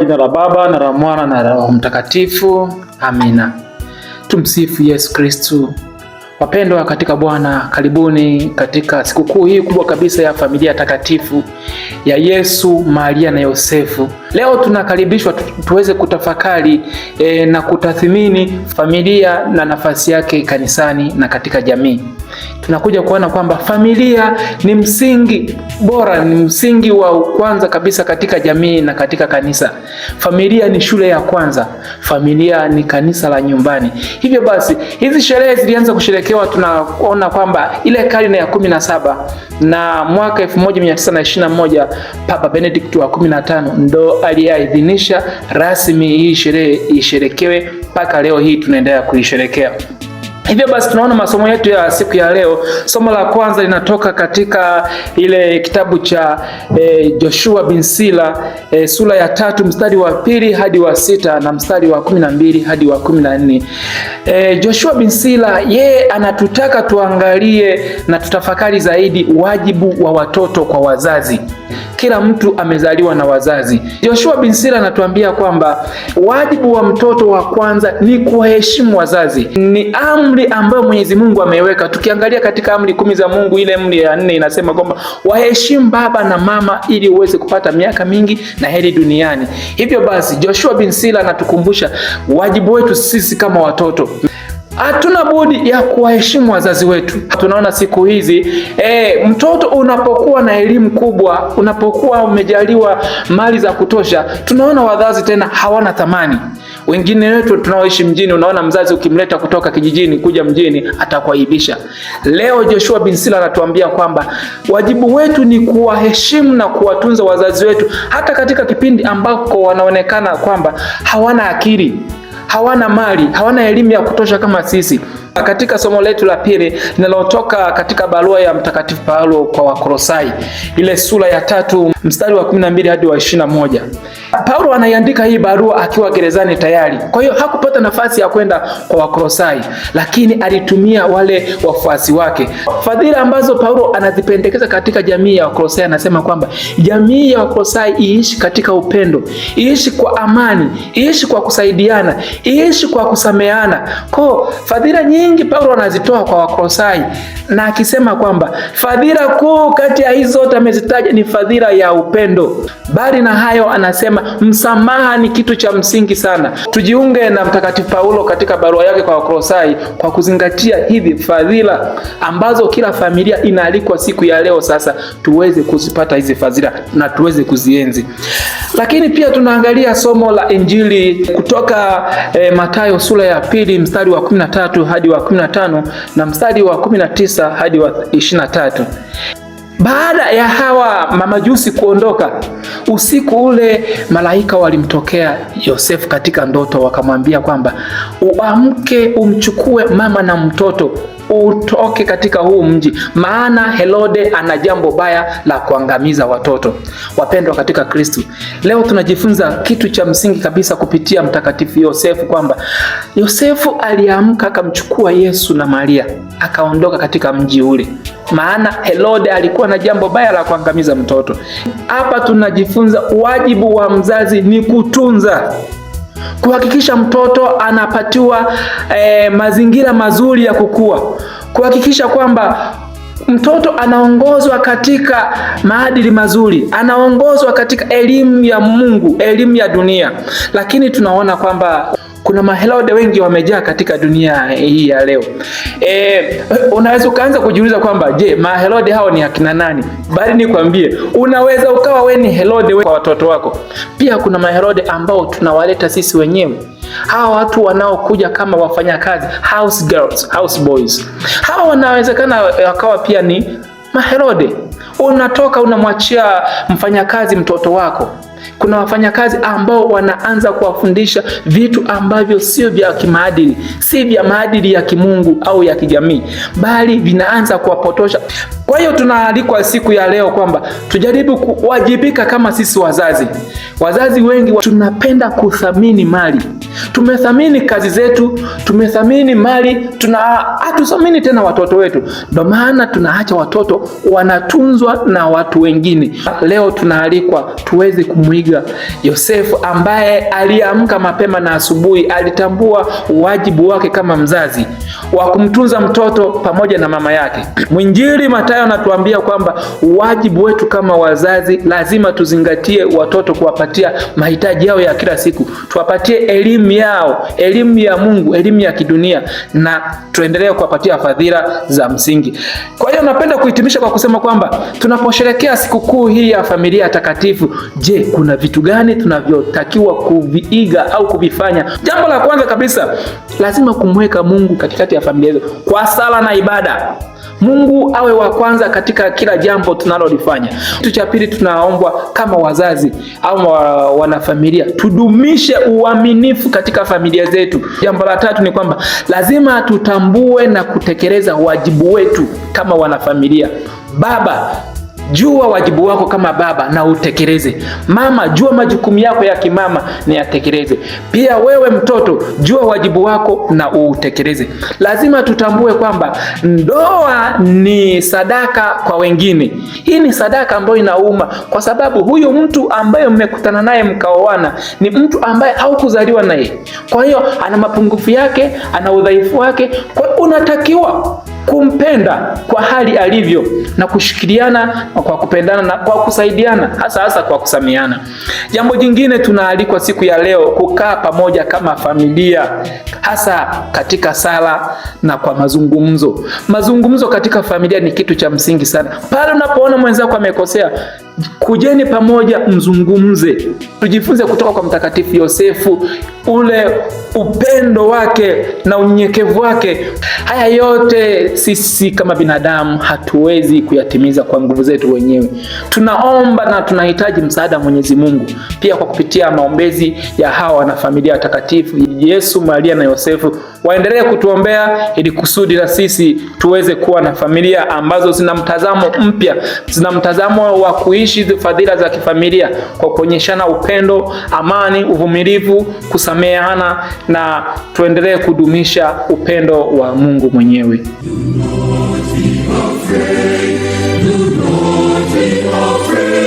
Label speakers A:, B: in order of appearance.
A: jina la Baba na la Mwana na la Roho Mtakatifu. Amina. Tumsifu Yesu Kristo. Wapendwa katika Bwana, karibuni katika sikukuu hii kubwa kabisa ya familia takatifu ya Yesu, Maria na Yosefu. Leo tunakaribishwa tuweze kutafakari na kutathmini familia na nafasi yake kanisani na katika jamii. Tunakuja kuona kwamba familia ni msingi bora, ni msingi wa kwanza kabisa katika jamii na katika kanisa. Familia ni shule ya kwanza, familia ni kanisa la nyumbani. Hivyo basi, hizi sherehe zilianza kusherekewa, tunaona kwamba ile karne ya 17 na mwaka 1921 Papa Benedict wa 15 ndo aliyeidhinisha rasmi hii sherehe isherekewe, mpaka leo hii tunaendelea kuisherekea. Hivyo basi tunaona masomo yetu ya siku ya leo. Somo la kwanza linatoka katika ile kitabu cha Joshua bin Sila, sura ya 3 mstari wa 2 hadi wa 6 na mstari wa 12 hadi wa 14. Joshua bin Sila yeye anatutaka tuangalie na tutafakari zaidi wajibu wa watoto kwa wazazi. Kila mtu amezaliwa na wazazi. Joshua bin Sila anatuambia kwamba wajibu wa mtoto wa kwanza ni kuheshimu wazazi. Ni amri ambayo Mwenyezi Mungu ameweka. Tukiangalia katika amri 10 za Mungu, ile amri ya 4 inasema kwamba waheshimu baba na mama ili uweze kupata miaka mingi na heri duniani. Hivyo basi Joshua bin Sila anatukumbusha wajibu wetu sisi kama watoto. Hatuna budi ya kuwaheshimu wazazi wetu. Tunaona siku hizi mtoto unapokuwa na elimu kubwa, unapokuwa umejaliwa mali za kutosha, tunaona wazazi tena hawana thamani. Wengine wetu tunaoishi mjini, unaona mzazi ukimleta kutoka kijijini kuja mjini atakuaibisha. Leo Joshua bin Sila anatuambia kwamba wajibu wetu ni kuwaheshimu na kuwatunza wazazi wetu, hata katika kipindi ambako wanaonekana kwamba hawana akili, hawana mali, hawana elimu ya kutosha kama sisi. Katika somo letu la pili linalotoka katika barua ya Mtakatifu Paulo kwa Wakolosai, ile sura ya 3 mstari wa 12 hadi wa 21. Paulo anaiandika hii barua akiwa gerezani tayari. Kwa hiyo hakupata nafasi ya kwenda kwa Wakolosai, lakini alitumia wale wafuasi wake. Fadhila ambazo Paulo anazipendekeza katika jamii ya Wakolosai, anasema kwamba jamii ya Wakolosai iishi katika upendo, iishi kwa amani, iishi kwa kusaidiana, iishi kwa kusameheana. Kwa fadhila nyingi Paulo anazitoa kwa Wakolosai, na akisema kwamba fadhila kuu kati ya hizo zote amezitaja ni fadhila ya upendo. Bali na hayo anasema msamaha ni kitu cha msingi sana. Tujiunge na Mtakatifu Paulo katika barua yake kwa Wakolosai kwa kuzingatia hivi fadhila ambazo kila familia inaalikwa siku ya leo sasa tuweze kuzipata hizi fadhila na tuweze kuzienzi. Lakini pia tunaangalia somo la Injili kutoka Mathayo sura ya 2 mstari wa 13 hadi wa 15 na mstari wa 19 hadi wa 23. Baada ya hawa mamajusi kuondoka, usiku ule malaika walimtokea Yosefu katika ndoto, wakamwambia kwamba uamke, umchukue mama na mtoto, utoke katika huu mji, maana Herode ana jambo baya la kuangamiza watoto. Wapendwa katika Kristo, leo tunajifunza kitu cha msingi kabisa kupitia Mtakatifu Yosefu, kwamba Yosefu aliamka akamchukua Yesu na Maria akaondoka katika mji ule, maana Herode alikuwa na jambo baya la kuangamiza mtoto. Hapa tunajifunza wajibu wa mzazi ni kutunza, kuhakikisha mtoto anapatiwa mazingira mazuri ya kukua, kuhakikisha kwamba mtoto anaongozwa katika maadili mazuri, anaongozwa katika elimu ya Mungu, elimu ya dunia. Lakini tunaona kwamba kuna maherode wengi wamejaa katika dunia hii ya leo. Unaweza ukaanza kujiuliza kwamba je, maherode hao ni akina nani? Bali nikwambie, unaweza ukawa wewe ni herode kwa watoto wako. Pia kuna maherode ambao tunawaleta sisi wenyewe. Hawa watu wanaokuja kama wafanyakazi, house girls, house boys. Hawa wanawezekana wakawa pia ni maherode. Unatoka unamwachia mfanyakazi mtoto wako. Kuna wafanyakazi ambao wanaanza kuwafundisha vitu ambavyo sio vya kimaadili, si vya maadili ya kimungu au ya kijamii, bali vinaanza kuwapotosha. Kwa hiyo tunaalikwa siku ya leo kwamba tujaribu kuwajibika kama sisi wazazi. Wazazi wengi tunapenda kuthamini mali. Tumethamini kazi zetu, tumethamini mali, hatuthamini tena watoto wetu. Ndio maana tunaacha watoto wanatunzwa na watu wengine. Leo tunaalikwa tuweze kumwiga Yosefu ambaye aliamka mapema na asubuhi alitambua wajibu wake kama mzazi wa kumtunza mtoto pamoja na mama yake. Mwinjili Mathayo anatuambia kwamba wajibu wetu kama wazazi, lazima tuzingatie watoto, kuwapatia mahitaji yao ya kila siku, tuwapatie elimu yao, elimu ya Mungu, elimu ya kidunia, na tuendelee kuwapatia fadhila za msingi. Kwa hiyo napenda kuhitimisha kwa kusema kwamba tunaposherehekea sikukuu hii ya familia takatifu, je, kuna vitu gani tunavyotakiwa kuviiga au kuvifanya? Jambo la kwanza kabisa, lazima kumweka Mungu katikati ya familia hizo kwa sala na ibada. Mungu awe wa kwanza katika kila jambo tunalolifanya. Kitu cha pili, tunaombwa kama wazazi au wanafamilia tudumishe uaminifu katika familia zetu. Jambo la tatu ni kwamba lazima tutambue na kutekeleza wajibu wetu kama wanafamilia. Baba, jua wajibu wako kama baba na utekeleze. Mama, jua majukumu yako ya kimama na yatekeleze. Pia wewe mtoto, jua wajibu wako na utekeleze. Lazima tutambue kwamba ndoa ni sadaka kwa wengine. Hii ni sadaka ambayo inauma, kwa sababu huyu mtu ambaye mmekutana naye mkaoana ni mtu ambaye haukuzaliwa naye. Kwa hiyo ana mapungufu yake, ana udhaifu wake. Kwa unatakiwa kumpenda kwa hali alivyo na kushikiliana kwa kupendana na kwa kusaidiana, hasa kwa kusameheana. Jambo jingine, tunaalikwa siku ya leo kukaa pamoja kama familia, hasa katika sala na kwa mazungumzo. Mazungumzo katika familia ni kitu cha msingi sana. Pale unapoona mwenzako amekosea, kujeni pamoja mzungumze. Tujifunze kutoka kwa Mtakatifu Yosefu, ule upendo wake na unyenyekevu wake. Haya yote sisi kama binadamu hatuwezi kuyatimiza kwa nguvu zetu wenyewe. Tunaomba na tunahitaji msaada wa Mwenyezi Mungu. Pia kwa kupitia maombezi ya hawa na familia takatifu, Yesu, Maria na Yosefu waendelee kutuombea ili kusudi na sisi tuweze kuwa na familia ambazo zina mtazamo mpya, zina mtazamo wa kuishi fadhila za kifamilia kwa kuonyeshana upendo, amani, uvumilivu, kusameheana, na tuendelee kudumisha upendo wa Mungu mwenyewe. Do not be afraid.